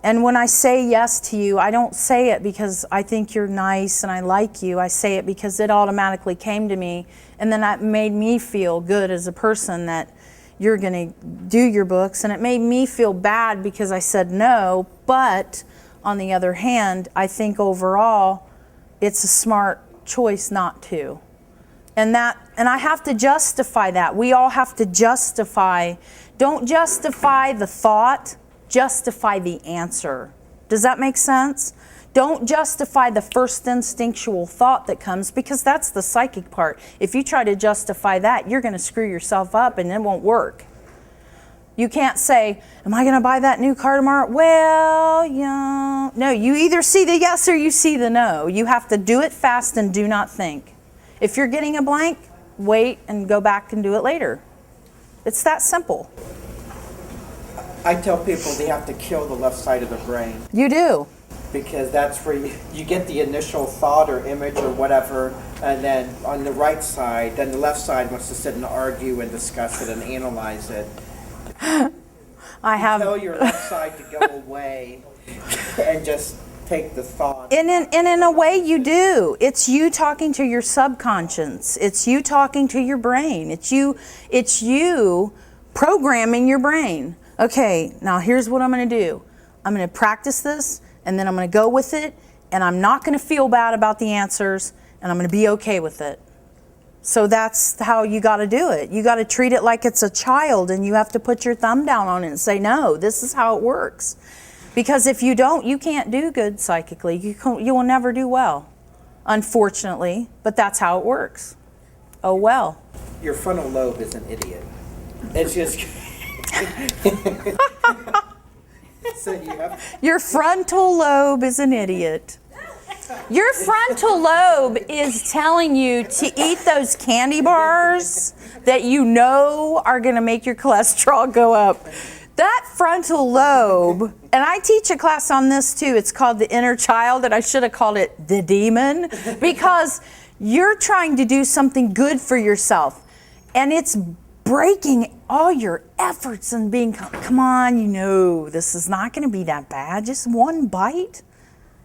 And when I say yes to you, I don't say it because I think you're nice and I like you. I say it because it automatically came to me, and then that made me feel good as a person that you're going to do your books. And it made me feel bad because I said no, but on the other hand, I think overall it's a smart choice not to. And I have to justify that. We all have to justify. Don't justify the thought, justify the answer. Does that make sense? Don't justify the first instinctual thought that comes, because that's the psychic part. If you try to justify that, you're going to screw yourself up and it won't work. You can't say, am I going to buy that new car tomorrow? Well, yeah. No, you either see the yes or you see the no. You have to do it fast and do not think. If you're getting a blank, wait and go back and do it later. It's that simple.
I tell people they have to kill the left side of the brain,
You do.
because that's where you get the initial thought or image or whatever, and then on the right side, then the left side wants to sit and argue and discuss it and analyze it.
I have.
Tell your left side to go away and just take the thought.
And in a way you do. It's you talking to your subconscious. It's you talking to your brain. It's you programming your brain. Okay, now here's what I'm going to do. I'm going to practice this, and then I'm going to go with it, and I'm not going to feel bad about the answers, and I'm going to be okay with it. So that's how you got to do it. You got to treat it like it's a child, and you have to put your thumb down on it and say, no, this is how it works. Because if you don't, you can't do good psychically. You will never do well, unfortunately, but that's how it works. Oh well.
Your frontal lobe is an idiot. It's just... So
Your frontal lobe is an idiot. Your frontal lobe is telling you to eat those candy bars that you know are going to make your cholesterol go up. That frontal lobe, and I teach a class on this too, it's called the inner child, and I should have called it the demon, because you're trying to do something good for yourself, and it's breaking all your efforts and being, come on, you know, this is not going to be that bad. Just one bite,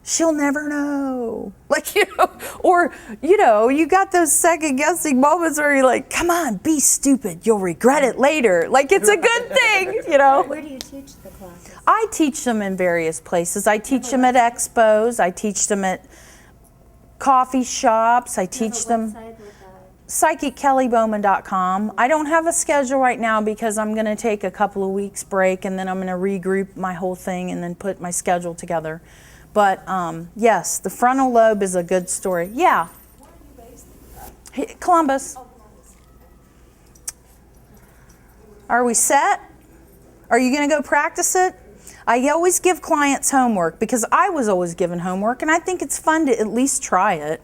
she'll never know. Like, you know, or, you know, you got those second guessing moments where you're like, come on, be stupid. You'll regret it later. Like, it's a good thing, you know.
Where do you teach the classes?
I teach them in various places. I teach them at expos. I teach them at coffee shops. I teach them. PsychicKellyBowman.com. I don't have a schedule right now because I'm going to take a couple of weeks break, and then I'm going to regroup my whole thing and then put my schedule together. But yes, the frontal lobe is a good story. Yeah.
Where are you based?
Columbus.
Oh, Columbus.
Are we set? Are you going to go practice it? I always give clients homework because I was always given homework, and I think it's fun to at least try it.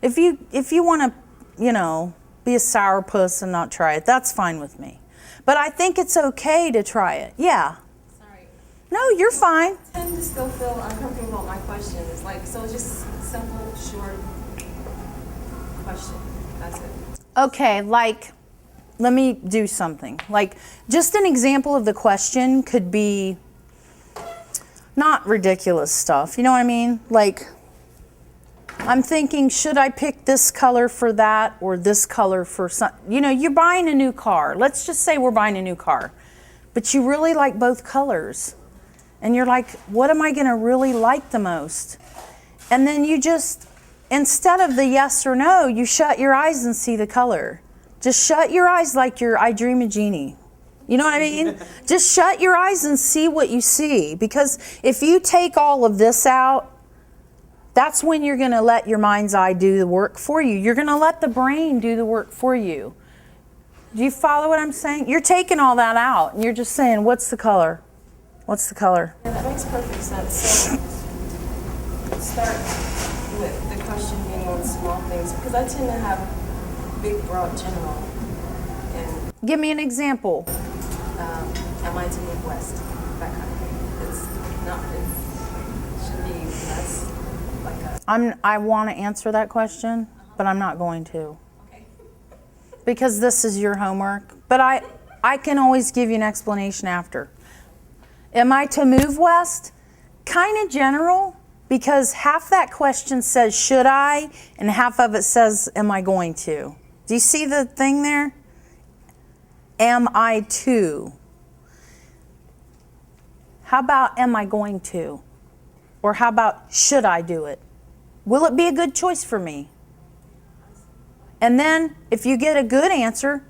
If you want to, you know, be a sourpuss and not try it, that's fine with me. But I think it's okay to try it. Yeah.
Sorry.
No, you're fine.
I tend to still feel uncomfortable about my questions. Like, so it's just simple, short question. That's it.
Okay, like, let me do something. Like, just an example of the question could be not ridiculous stuff. You know what I mean? Like, I'm thinking, should I pick this color for that or this color for some? You know, you're buying a new car. Let's just say we're buying a new car, but you really like both colors. And you're like, what am I going to really like the most? And then you just, instead of the yes or no, you shut your eyes and see the color. Just shut your eyes like I Dream a Genie. You know what I mean? Just shut your eyes and see what you see. Because if you take all of this out, that's when you're going to let your mind's eye do the work for you. You're going to let the brain do the work for you. Do you follow what I'm saying? You're taking all that out, and you're just saying, what's the color? What's the color?
Yeah, that makes perfect sense. So start with the question being on small things, because I tend to have big, broad, general. And
Give me an example.
am I to move west? That kind of thing. It's not, it should be less like a...
I want to answer that question, but I'm not going to.
Okay.
Because this is your homework. But I can always give you an explanation after. Am I to move west? Kind of general, because half that question says, should I? And half of it says, am I going to? Do you see the thing there? Am I to? How about, am I going to? Or how about, should I do it? Will it be a good choice for me? And then, if you get a good answer,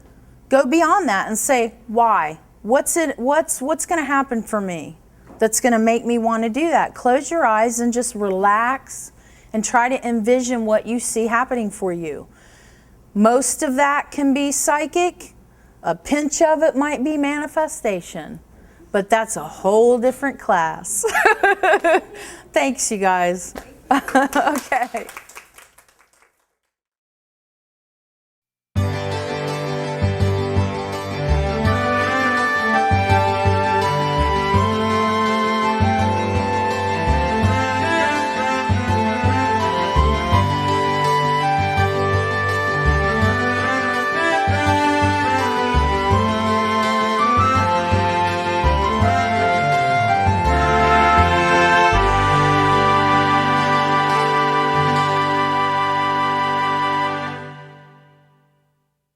go beyond that and say, why? What's going to happen for me that's going to make me want to do that? Close your eyes and just relax and try to envision what you see happening for you. Most of that can be psychic. A pinch of it might be manifestation. But that's a whole different class. Thanks, you guys. Okay.